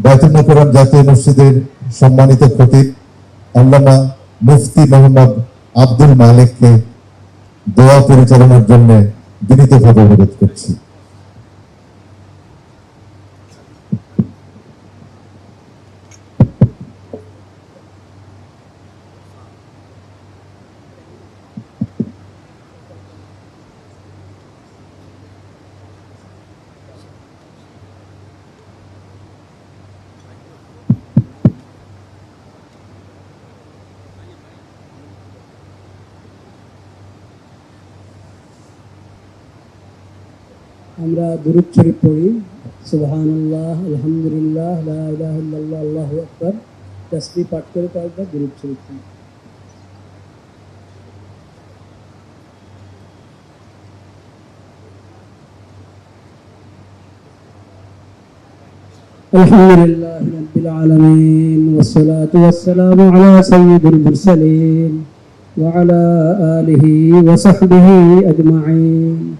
বায়তুল মোকাররম জাতীয় মসজিদের সম্মানিত খতিব আল্লামা মুফতি মোহাম্মদ আব্দুল মালিককে দোয়া পরিচালনার জন্য বিনীতভাবে অনুরোধ করছি। আমরা দুরূদ শরীফ পড়ি। সুবহানাল্লাহ, আলহামদুলিল্লাহ, লা ইলাহা ইল্লাল্লাহ, আল্লাহু আকবার। তাসবিহ পাঠ করে কয়েকবার দুরূদ শরীফ পড়ি। আলহামদুলিল্লাহি রাব্বিল আলামিন ওয়াসসালাতু ওয়াসসালামু আলা সাইয়্যিদিল মুরসালিন ওয়া আলা আলিহি ওয়া সাহবিহি আজমাইন।